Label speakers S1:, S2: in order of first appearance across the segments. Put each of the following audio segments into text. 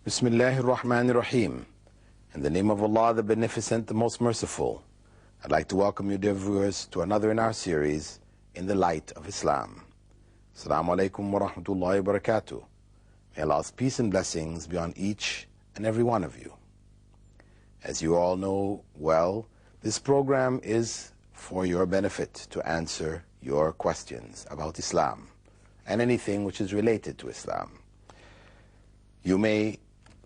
S1: Bismillahir Rahmanir Rahim. In the name of Allah, the Beneficent, the Most Merciful, I'd like to welcome you, dear viewers, to another in our series, In the Light of Islam. Assalamu alaikum wa rahmatullahi wa barakatuh. May Allah's peace and blessings be on each and every one of you. As you all know well, this program is for your benefit to answer your questions about Islam and anything which is related to Islam. You may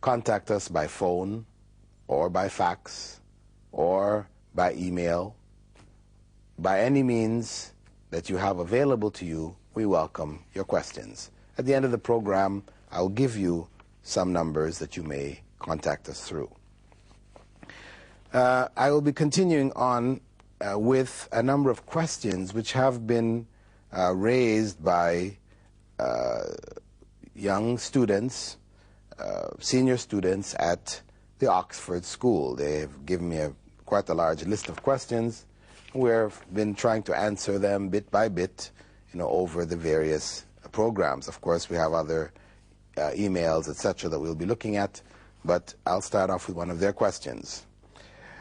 S1: contact us by phone or by fax or by email. By any means that you have available to you, we welcome your questions. At the end of the program, I'll give you some numbers that you may contact us through. I will be continuing on with a number of questions which have been raised by young students, senior students at the Oxford School. They've given me quite a large list of questions. We've been trying to answer them bit by bit, over the various programs. Of course, we have other emails, etc., that we'll be looking at, but I'll start off with one of their questions.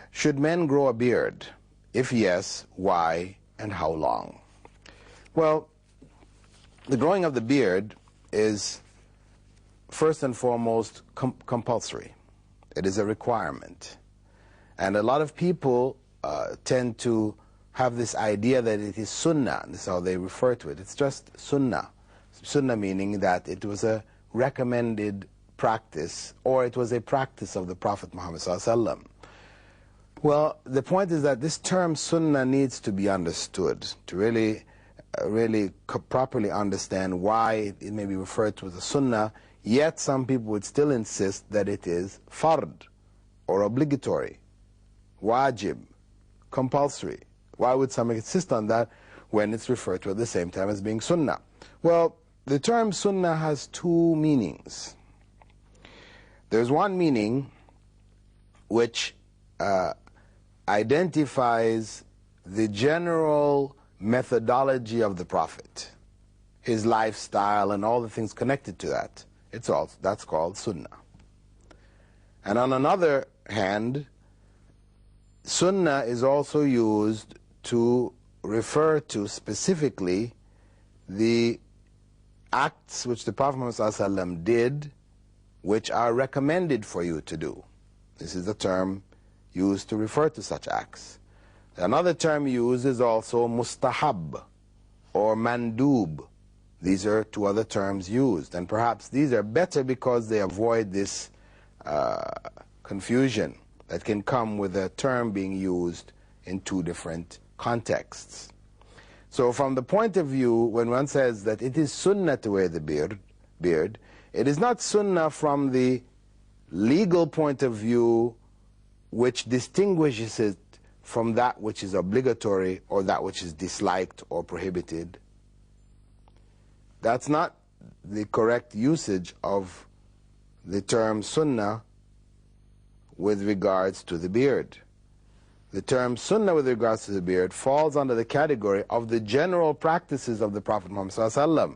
S1: Should men grow a beard? If yes, why and how long? Well, the growing of the beard is first and foremost compulsory. It is a requirement. And a lot of people tend to have this idea that it is sunnah. This is how they refer to it. It's just sunnah. Sunnah meaning that it was a recommended practice, or it was a practice of the Prophet Muhammad ﷺ. Well, the point is that this term sunnah needs to be understood to really properly understand why it may be referred to as a sunnah, yet some people would still insist that it is fard, or obligatory, wajib, compulsory. Why would some insist on that when it's referred to at the same time as being sunnah? Well, the term sunnah has two meanings. There's one meaning which identifies the general methodology of the Prophet, his lifestyle and all the things connected to that. That's called sunnah. And on another hand, sunnah is also used to refer to specifically the acts which the Prophet ﷺ did, which are recommended for you to do. This is the term used to refer to such acts. Another term used is also mustahab or mandub. These are two other terms used, and perhaps these are better because they avoid this confusion that can come with a term being used in two different contexts. So from the point of view, when one says that it is sunnah to wear the beard, it is not sunnah from the legal point of view which distinguishes it from that which is obligatory or that which is disliked or prohibited. That's not the correct usage of the term sunnah with regards to the beard. The term sunnah with regards to the beard falls under the category of the general practices of the Prophet Muhammad ﷺ.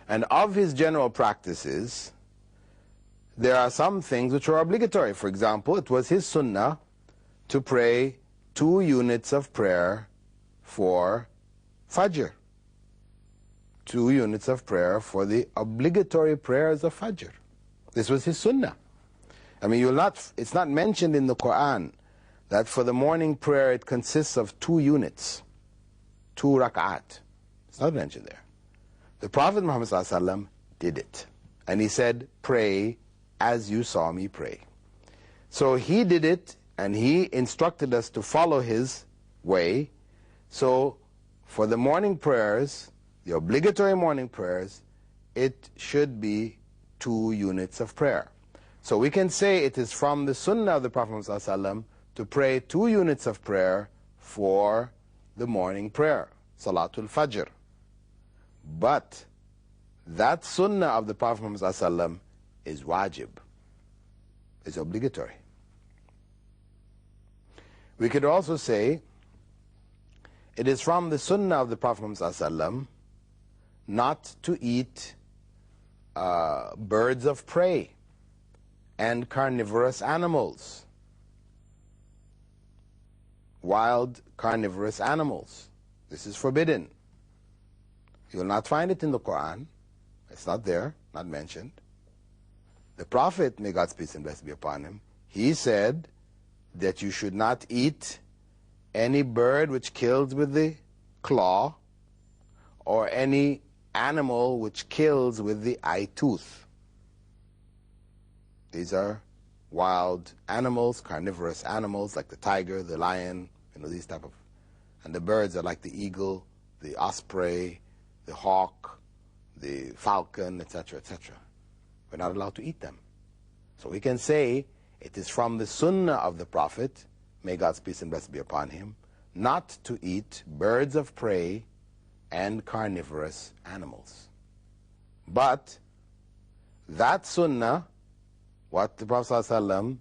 S1: And of his general practices, there are some things which are obligatory. For example, it was his sunnah to pray 2 units of prayer for Fajr. 2 units of prayer for the obligatory prayers of Fajr. This was his sunnah. I mean, it's not mentioned in the Quran that for the morning prayer it consists of 2 units, 2 rak'at. It's not mentioned there. The Prophet Muhammad ﷺ did it. And he said, pray as you saw me pray. So he did it, and he instructed us to follow his way. So for the morning prayers, the obligatory morning prayers, it should be 2 units of prayer. So we can say it is from the sunnah of the Prophet ﷺ to pray 2 units of prayer for the morning prayer, Salatul Fajr. But that sunnah of the Prophet Muhammad ﷺ is wajib, is obligatory. We could also say it is from the sunnah of the Prophet Muhammad not to eat birds of prey. and carnivorous animals. Wild carnivorous animals. This is forbidden. You will not find it in the Quran. It's not there, not mentioned. The Prophet, may God's peace and blessing be upon him, he said that you should not eat any bird which kills with the claw, or any animal which kills with the eye tooth. These are wild animals, carnivorous animals like the tiger, the lion, these type of, and the birds are like the eagle, the osprey, the hawk, the falcon, etc., etc. We're not allowed to eat them. So we can say it is from the sunnah of the Prophet, may God's peace and blessing be upon him, not to eat birds of prey and carnivorous animals. But that sunnah, what the Prophet ﷺ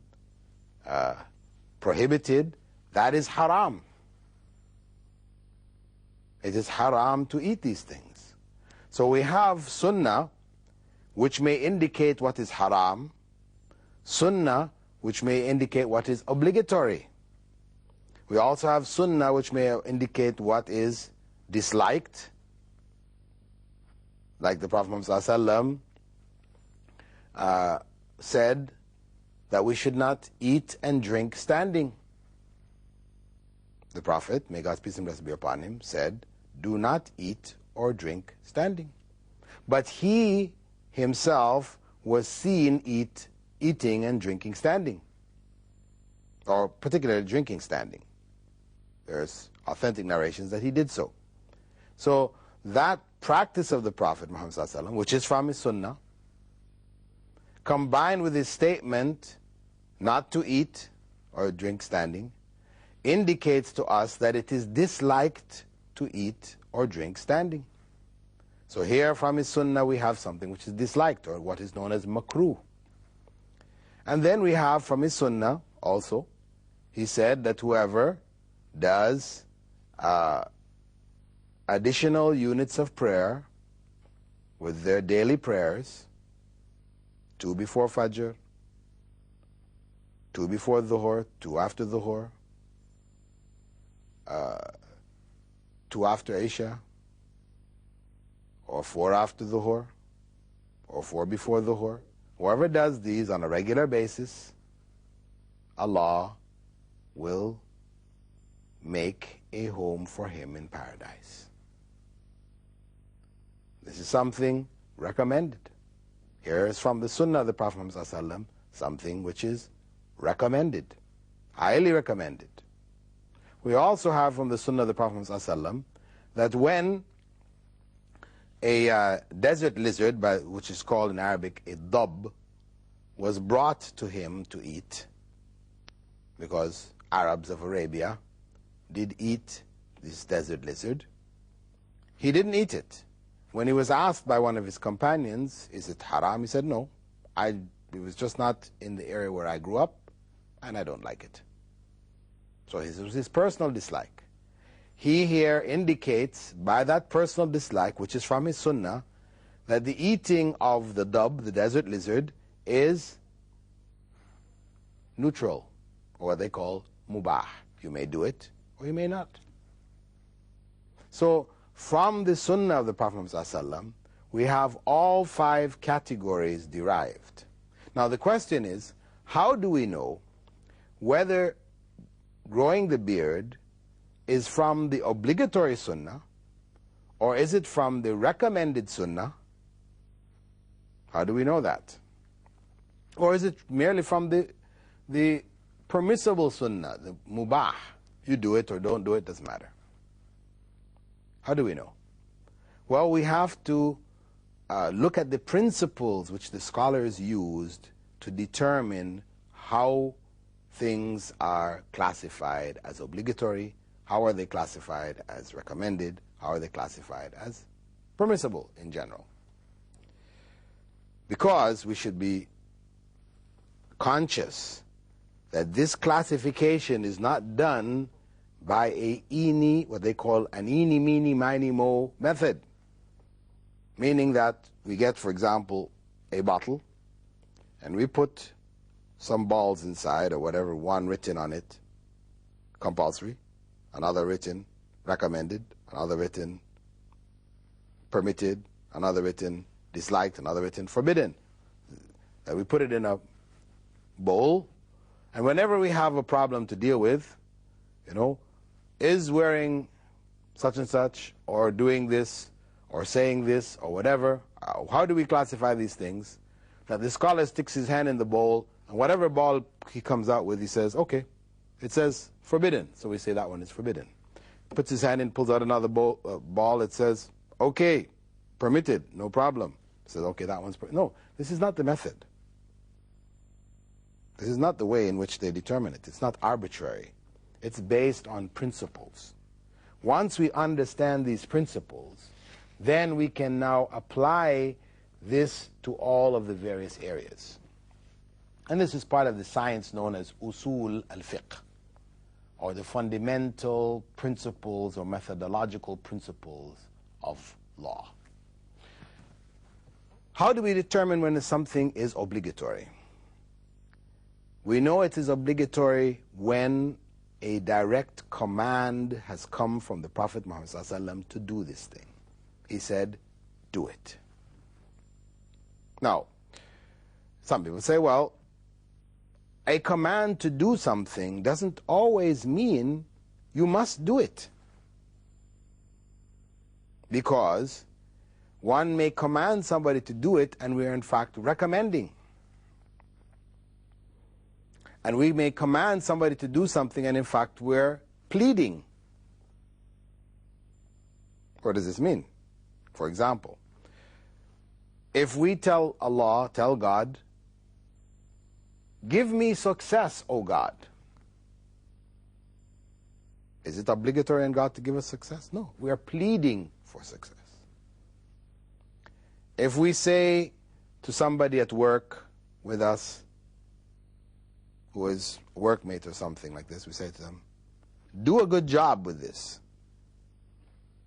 S1: prohibited, that is haram. It is haram to eat these things. So we have sunnah which may indicate what is haram, sunnah which may indicate what is obligatory. We also have sunnah which may indicate what is disliked, like the Prophet Muhammad said that we should not eat and drink standing. The Prophet, may God's peace and blessing be upon him, said, do not eat or drink standing. But he himself was seen eating and drinking standing, or particularly drinking standing. There's authentic narrations that he did so. So that practice of the Prophet Muhammad ﷺ, which is from his sunnah, combined with his statement not to eat or drink standing, indicates to us that it is disliked to eat or drink standing. So here from his sunnah we have something which is disliked, or what is known as makruh. And then we have from his sunnah also, he said that whoever does additional units of prayer with their daily prayers, 2 before Fajr, 2 before Dhuhr, 2 after Dhuhr, 2 after Isha, or 4 after Dhuhr, or 4 before Dhuhr. Whoever does these on a regular basis, Allah will make a home for him in paradise. This is something recommended. Here is from the Sunnah of the Prophet ﷺ, something which is recommended, highly recommended. We also have from the Sunnah of the Prophet ﷺ that when a desert lizard, which is called in Arabic a dab, was brought to him to eat, because Arabs of Arabia did eat this desert lizard, he didn't eat it. When he was asked by one of his companions, is it haram? He said, no, it was just not in the area where I grew up, and I don't like it. So it was his personal dislike. He here indicates by that personal dislike, which is from his sunnah, that the eating of the dab, the desert lizard, is neutral, or what they call mubah. You may do it, or you may not. So from the sunnah of the Prophet ﷺ, we have all 5 categories derived. Now the question is, how do we know whether growing the beard is from the obligatory sunnah, or is it from the recommended sunnah? How do we know that? Or is it merely from the permissible sunnah, the mubah? You do it or don't do it, doesn't matter. How do we know? Well, we have to look at the principles which the scholars used to determine how things are classified as obligatory, how are they classified as recommended, how are they classified as permissible in general. Because we should be conscious that this classification is not done by what they call an eeny, meeny, miny, mo method. Meaning that we get, for example, a bottle, and we put some balls inside or whatever, one written on it, compulsory, another written, recommended, another written, permitted, another written, disliked, another written, forbidden. That we put it in a bowl, and whenever we have a problem to deal with, is wearing such and such, or doing this, or saying this, or whatever, how do we classify these things? That the scholar sticks his hand in the bowl, and whatever ball he comes out with, he says, okay, it says forbidden, so we say that one is forbidden. Puts his hand in, pulls out another ball, it says, okay, permitted, no problem. Says, okay, that one's no, this is not the method. This is not the way in which they determine it. It's not arbitrary. It's based on principles. Once we understand these principles, then we can now apply this to all of the various areas. And this is part of the science known as usul al-fiqh, or the fundamental principles or methodological principles of law. How do we determine when something is obligatory? We know it is obligatory when a direct command has come from the Prophet Muhammad ﷺ to do this thing. He said, do it. Now, some people say, well, a command to do something doesn't always mean you must do it. Because one may command somebody to do it and we are in fact recommending. And we may command somebody to do something and in fact we're pleading. What does this mean? For example, if we tell Allah, tell God, give me success, O God. Is it obligatory on God to give us success? No, we are pleading for success. If we say to somebody at work with us, who is a workmate or something like this, we say to them, do a good job with this.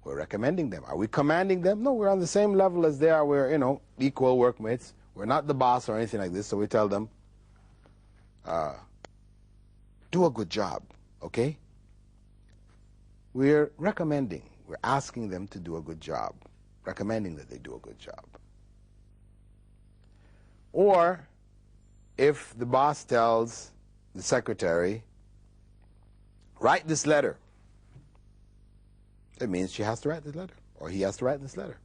S1: We're recommending them. Are we commanding them? No, we're on the same level as they are. We're, equal workmates. We're not the boss or anything like this, so we tell them, do a good job, okay? We're recommending. We're asking them to do a good job, recommending that they do a good job. Or if the boss tells the secretary, write this letter, it means she has to write this letter, or he has to write this letter.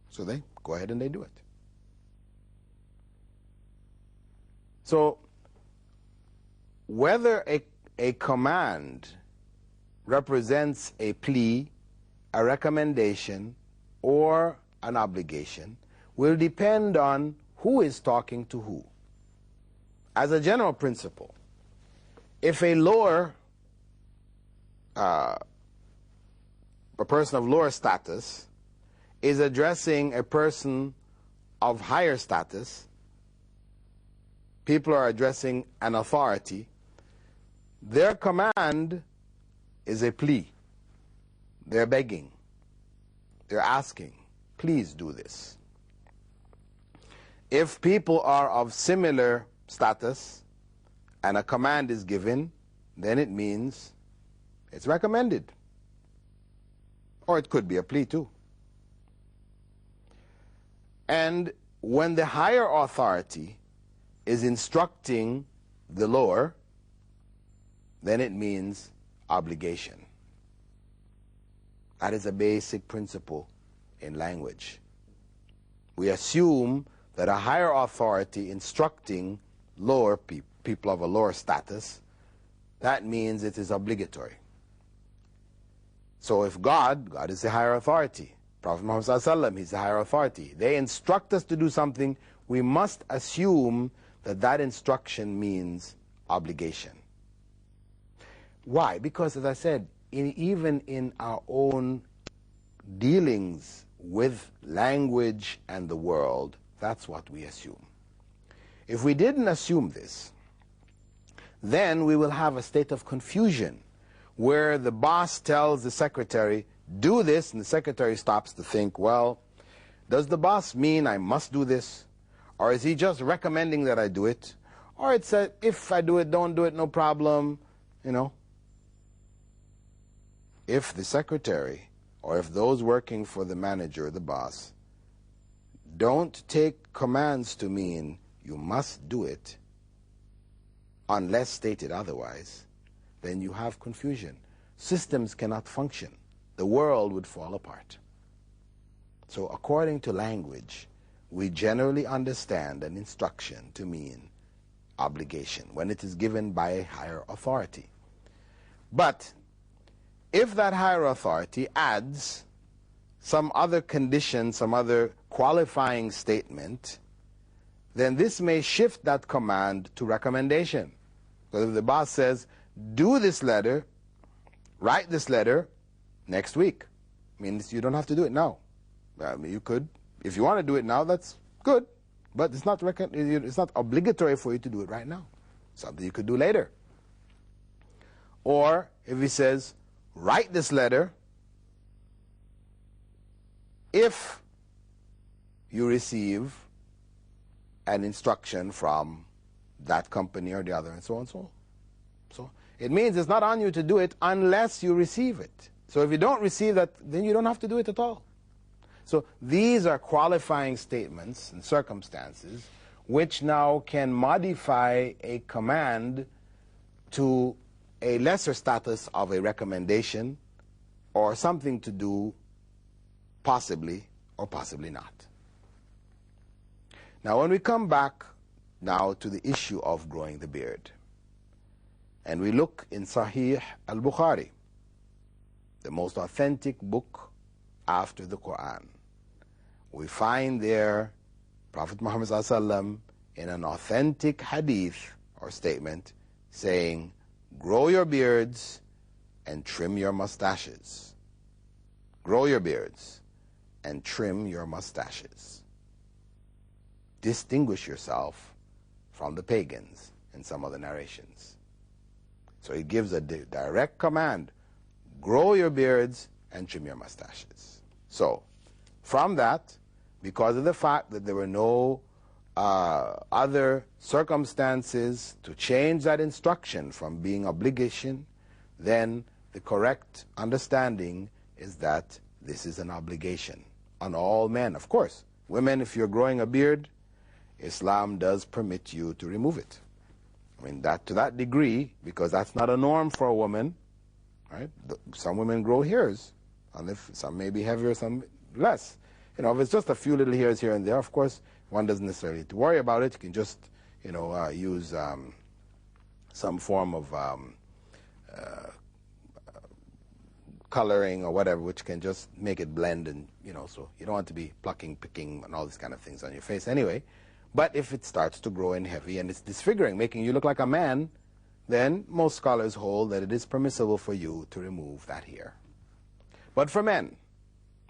S1: So they go ahead and they do it. So whether a command represents a plea, a recommendation, or an obligation will depend on who is talking to who. As a general principle, if a person of lower status is addressing a person of higher status, people are addressing an authority, their command is a plea. They're begging. They're asking, please do this. If people are of similar status and a command is given, then it means it's recommended. Or it could be a plea too. And when the higher authority is instructing the lower, then it means obligation. That is a basic principle in language. We assume that a higher authority instructing lower people of a lower status, that means it is obligatory. So if God is the higher authority, Prophet Muhammad ﷺ, he's the higher authority, they instruct us to do something, we must assume that that instruction means obligation. Why? Because, as I said, even in our own dealings with language and the world, that's what we assume. If we didn't assume this, then we will have a state of confusion where the boss tells the secretary, do this, and the secretary stops to think, well, does the boss mean I must do this? Or is he just recommending that I do it? Or it's a, if I do it, don't do it, no problem, you know. If the secretary or if those working for the manager, the boss, don't take commands to mean you must do it unless stated otherwise, then you have confusion. Systems cannot function. The world would fall apart. So according to language, we generally understand an instruction to mean obligation when it is given by a higher authority. But if that higher authority adds some other condition, some other qualifying statement, then this may shift that command to recommendation. Because if the boss says, do this letter, write this letter next week, means you don't have to do it now. I mean, you could, if you want to do it now, that's good, but it's not obligatory for you to do it right now. Something you could do later. Or if he says, write this letter if you receive an instruction from that company or the other, and so on and so on. So it means it's not on you to do it unless you receive it. So if you don't receive that, then you don't have to do it at all. So these are qualifying statements and circumstances which now can modify a command to a lesser status of a recommendation or something to do possibly or possibly not. Now when we come back now to the issue of growing the beard, and we look in Sahih al-Bukhari, the most authentic book after the Quran, we find there Prophet Muhammad ﷺ in an authentic hadith or statement saying, grow your beards and trim your mustaches. Grow your beards and trim your mustaches. Distinguish yourself from the pagans in some other narrations. So he gives a direct command, grow your beards and trim your mustaches. So from that, because of the fact that there were no other circumstances to change that instruction from being obligation, then the correct understanding is that this is an obligation on all men. Of course, women, if you're growing a beard, Islam does permit you to remove it. I mean, that to that degree, because that's not a norm for a woman, right? Some women grow hairs, and if some may be heavier, some less. You know, if it's just a few little hairs here and there, of course, one doesn't necessarily need to worry about it. You can just, you know, use some form of coloring or whatever, which can just make it blend, and, you know, so you don't want to be plucking, picking, and all these kind of things on your face anyway. But if it starts to grow in heavy and it's disfiguring, making you look like a man, then most scholars hold that it is permissible for you to remove that hair. But for men,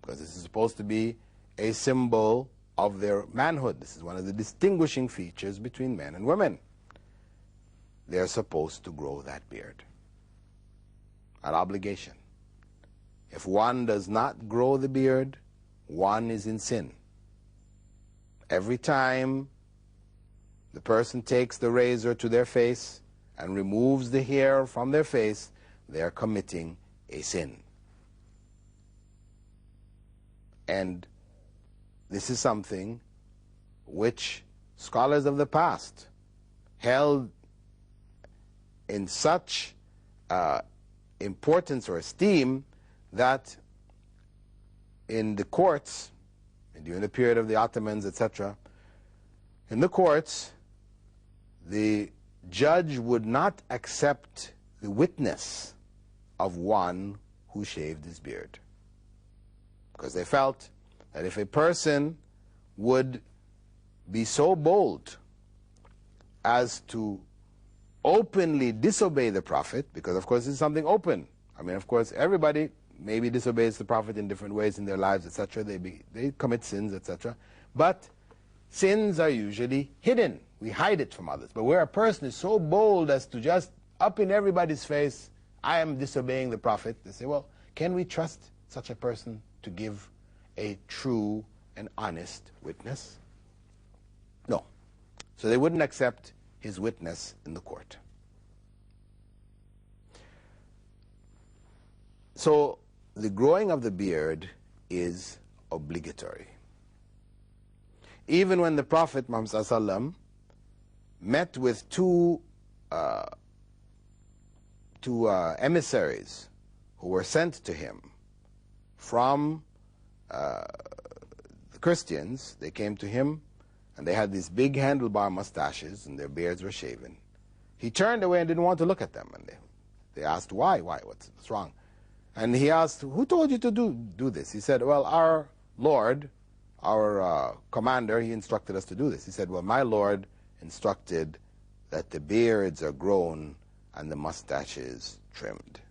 S1: because this is supposed to be a symbol of their manhood, this is one of the distinguishing features between men and women, they're supposed to grow that beard. An obligation. If one does not grow the beard, one is in sin. Every time the person takes the razor to their face and removes the hair from their face, they are committing a sin. And this is something which scholars of the past held in such importance or esteem that in the courts, during the period of the Ottomans, etc., in the courts, the judge would not accept the witness of one who shaved his beard, because they felt that if a person would be so bold as to openly disobey the Prophet, because of course this is something open. I mean, of course, everybody maybe disobeys the Prophet in different ways in their lives, etc. They commit sins, etc. But sins are usually hidden. We hide it from others. But where a person is so bold as to just up in everybody's face, I am disobeying the Prophet, they say, well, can we trust such a person to give a true and honest witness? No. So they wouldn't accept his witness in the court. So the growing of the beard is obligatory. Even when the Prophet Muhammad ﷺ met with two emissaries who were sent to him from the Christians, they came to him and they had these big handlebar mustaches and their beards were shaven. He turned away and didn't want to look at them. And they asked, why? What's wrong? And he asked, who told you to do this? He said, well, our Lord, our commander, he instructed us to do this. He said, well, my Lord instructed that the beards are grown and the mustaches trimmed.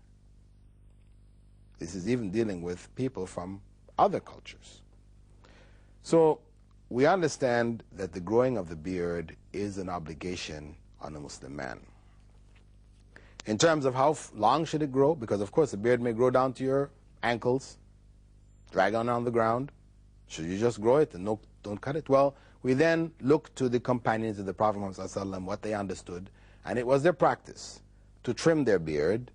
S1: This is even dealing with people from other cultures. So we understand that the growing of the beard is an obligation on a Muslim man. In terms of how long should it grow, because of course the beard may grow down to your ankles, drag on the ground. Should you just grow it and don't cut it? Well, we then look to the companions of the Prophet Muhammad ﷺ, what they understood, and it was their practice to trim their beard.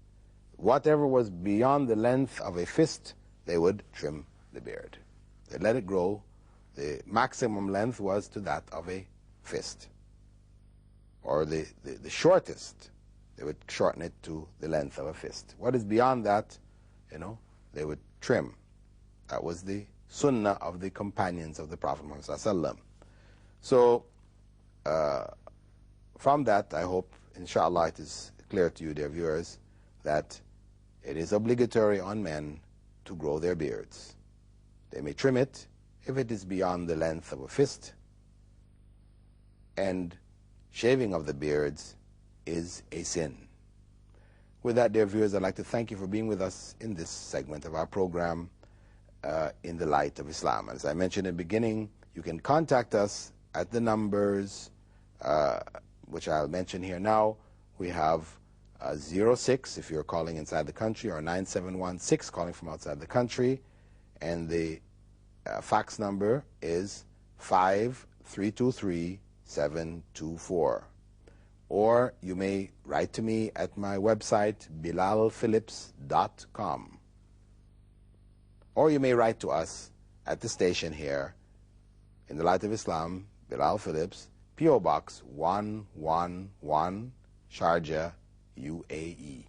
S1: Whatever was beyond the length of a fist, they would trim the beard. They let it grow. The maximum length was to that of a fist, or the shortest. They would shorten it to the length of a fist. What is beyond that, they would trim. That was the sunnah of the companions of the Prophet Muhammad ﷺ. So, from that, I hope, inshallah, it is clear to you, dear viewers, that it is obligatory on men to grow their beards. They may trim it if it is beyond the length of a fist, and shaving of the beards is a sin. With that, dear viewers, I'd like to thank you for being with us in this segment of our program, In the Light of Islam. As I mentioned in the beginning, you can contact us at the numbers which I'll mention here now. We have 06 if you're calling inside the country, or 9716 calling from outside the country, and the fax number is 5323724. Or you may write to me at my website, bilalphilips.com. Or you may write to us at the station here, In the Light of Islam, Bilal Philips, P.O. Box 111, Sharjah, UAE.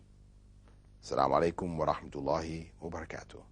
S1: Assalamu alaikum wa rahmatullahi wa barakatuh.